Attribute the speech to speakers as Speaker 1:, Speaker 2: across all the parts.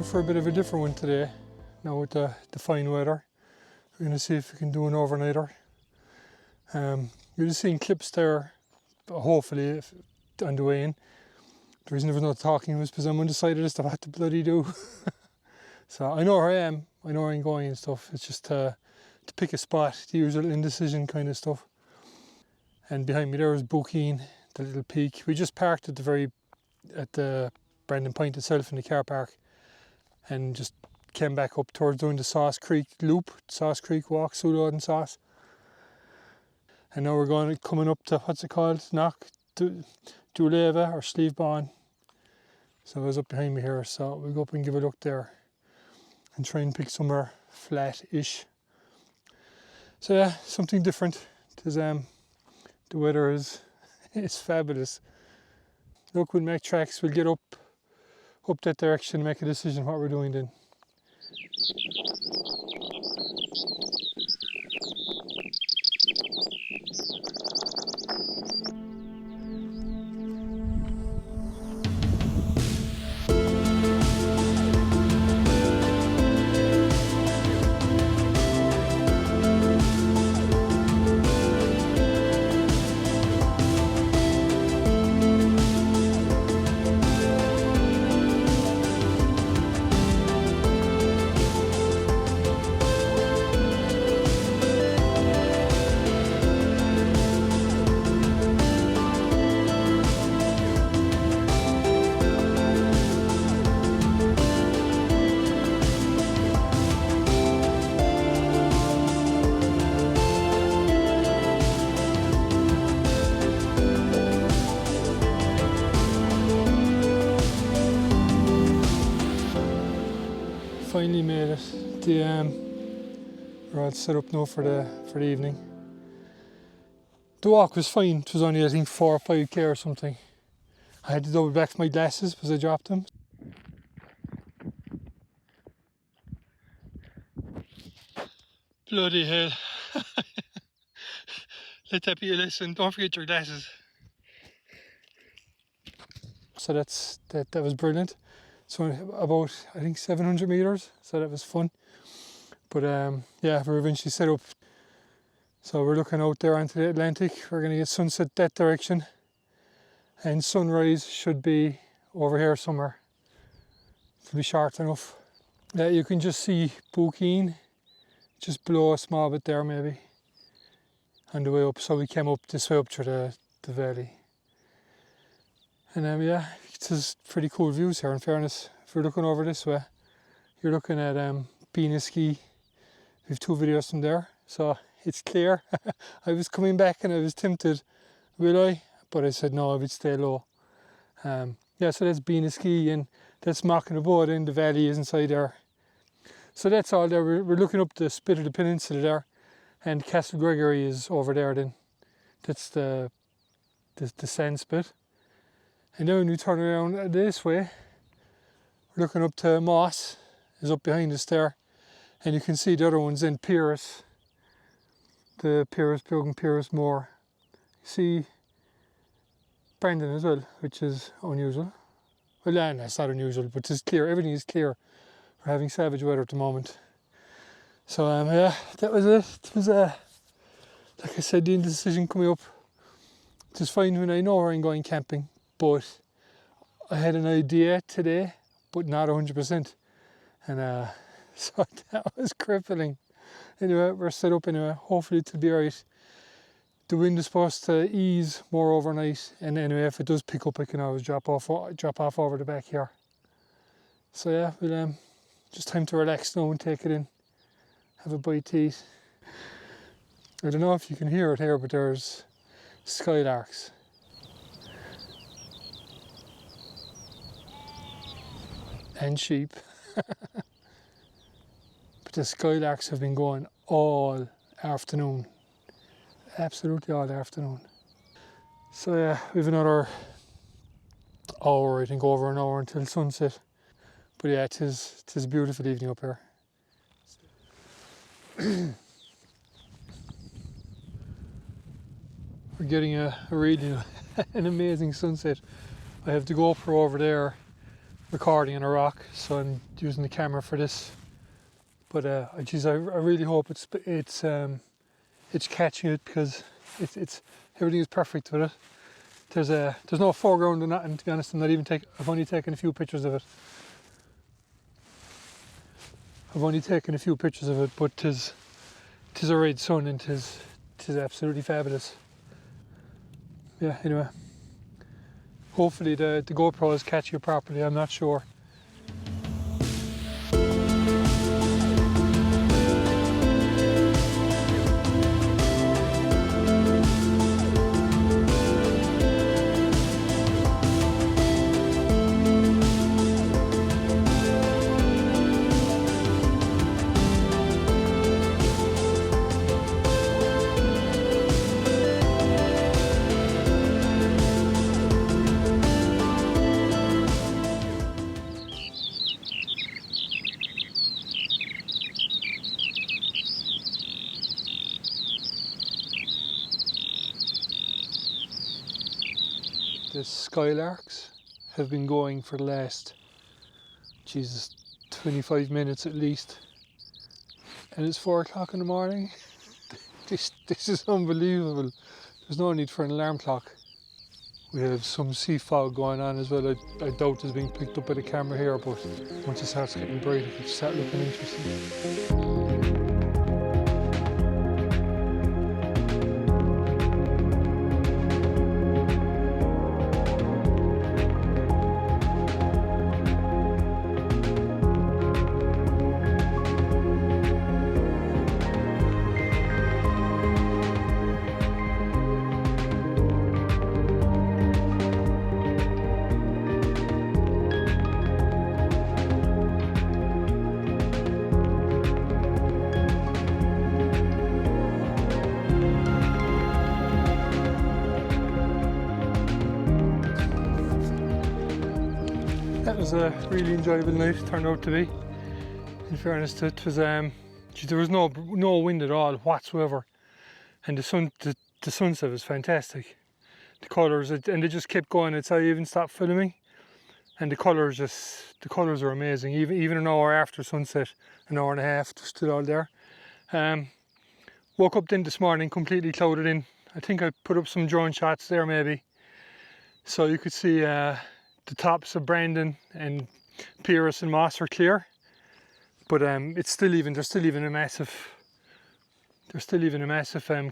Speaker 1: out for a bit of a different one today. Now with the fine weather, we're going to see if we can do an overnighter. You're just seeing clips there, hopefully, if, on the way in. The reason there was no talking was because I'm undecided as to what to bloody do. So I know where I am, I know where I'm going and stuff. It's just to pick a spot, the usual indecision kind of stuff. And behind me there is Bookeen, the little peak. We just parked at the Brandon Point itself in the car park, and just came back up towards doing the Sauce Creek loop, Sauce Creek walk, Pseudo and Sauce. And now we're coming up to, what's it called? Knock Duleva or Sleevebond. So it was up behind me here, so we'll go up and give a look there and try and pick somewhere flat-ish. So yeah, something different. The weather is fabulous. Look, we'll make tracks, we'll get up that direction and make a decision what we're doing then. Finally made it. We're all set up now for the evening. The walk was fine. It was only, I think, 4 or 5k or something. I had to double back my glasses because I dropped them. Bloody hell. Let that be a lesson. Don't forget your glasses. So that was brilliant. So about, I think, 700 meters, so that was fun. But yeah, we're eventually set up. So we're looking out there onto the Atlantic. We're going to get sunset that direction, and sunrise should be over here somewhere. It'll be short enough. Yeah, you can just see Bookeen just below a small bit there maybe on the way up. So we came up this way up through the valley. And yeah, it's just pretty cool views here in fairness. If you're looking over this way, you're looking at Beeniskee. We have 2 videos from there, so it's clear. I was coming back and I was tempted, will I? But I said no, I would stay low. Yeah, so that's Beeniskee, and that's Mockinabode, and the valley is inside there. So that's all there. We're looking up the spit of the peninsula there, and Castle Gregory is over there then. That's the sand spit. And then when we turn around this way, we're looking up to Moss, is up behind us there. And you can see the other ones in Pearse, the Puggan Pearse Moor. You see Brandon as well, which is unusual. Well, no, it's not unusual, but it's clear, everything is clear. We're having savage weather at the moment. So yeah, that was it. It was, like I said, the indecision coming up. It's fine when I know where I'm going camping. But I had an idea today, but not 100%. And so that was crippling. Anyway, we're set up anyway. Hopefully it'll be alright. The wind is supposed to ease more overnight. And anyway, if it does pick up, I can always drop off over the back here. So yeah, we'll, just time to relax now and take it in. Have a bite to eat. I don't know if you can hear it here, but there's skylarks. And sheep. But the skylarks have been going all afternoon. Absolutely all afternoon. So yeah, we have another hour, I think, over an hour until sunset. But yeah, it is a beautiful evening up here. We're getting a really an amazing sunset. I have the GoPro over there recording on a rock, so I'm using the camera for this. But geez, I really hope it's catching it, because it's everything is perfect with it. There's no foreground or nothing, to be honest. I've only taken a few pictures of it. But tis a red sun, and tis absolutely fabulous. Yeah, anyway. Hopefully the GoPro is catching it properly, I'm not sure. The skylarks have been going for the last, 25 minutes at least, and it's 4 o'clock in the morning. This is unbelievable. There's no need for an alarm clock. We have some sea fog going on as well. I doubt it's being picked up by the camera here, but once it starts getting bright, it can start looking interesting. That was a really enjoyable night, it turned out to be. In fairness to it, there was no wind at all whatsoever, and the sunset was fantastic. The colours, and they just kept going. I even stopped filming, and the colours are amazing. Even an hour after sunset, an hour and a half, they're still all there. Woke up then this morning completely clouded in. I think I put up some drone shots there maybe, so you could see the tops of Brandon and Pearse and Moss are clear, but there's still even a massive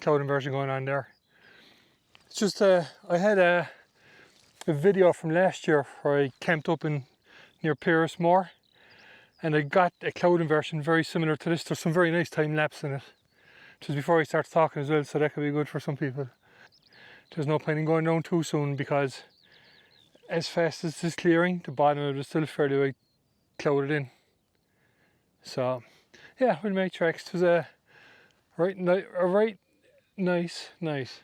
Speaker 1: cloud inversion going on there. It's just I had a video from last year where I camped up near Pearse Moor, and I got a cloud inversion very similar to this. There's some very nice time lapse in it, just before I start talking as well, so that could be good for some people. There's no point in going down too soon, because as fast as it's clearing, the bottom of it is still fairly well clouded in. So yeah, we'll make tracks. It was a right nice night,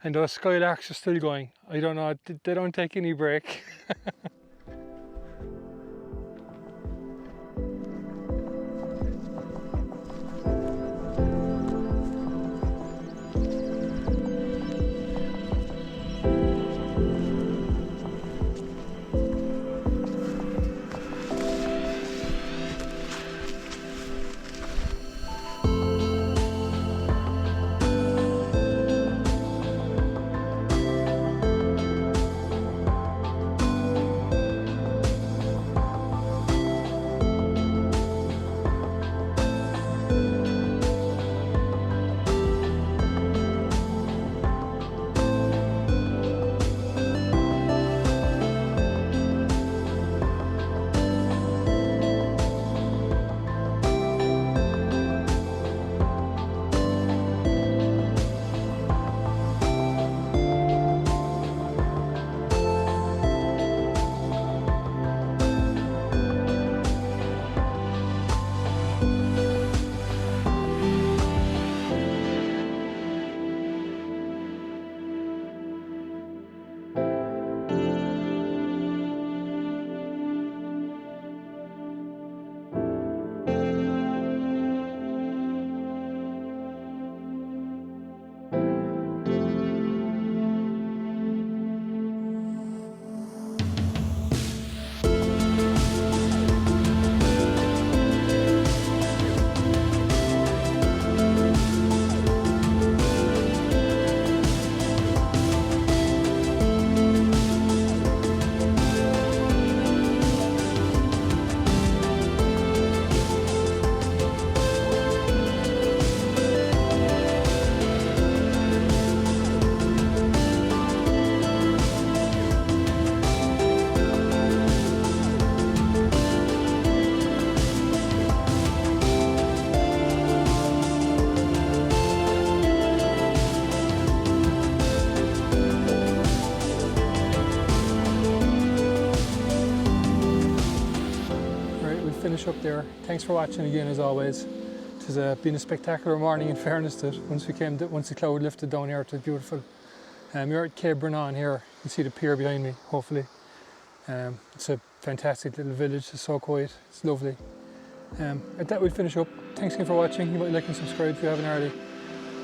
Speaker 1: and those skylarks are still going. I don't know, they don't take any break. finish up there. Thanks for watching again, as always. It has been a spectacular morning, in fairness, that once the cloud lifted down here, it was beautiful. We're at Cape Brenan here. You can see the pier behind me, hopefully. It's a fantastic little village. It's so quiet. It's lovely. At that, we'll finish up. Thanks again for watching. You might like and subscribe if you haven't already.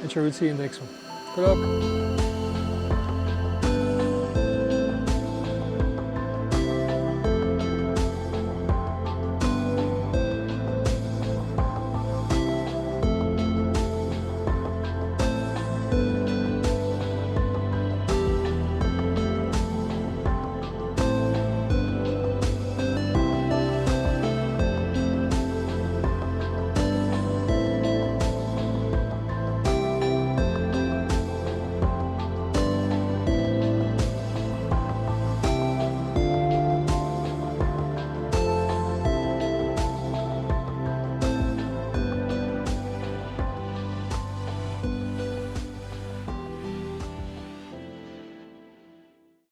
Speaker 1: And sure, we'll see you in the next one. Good luck.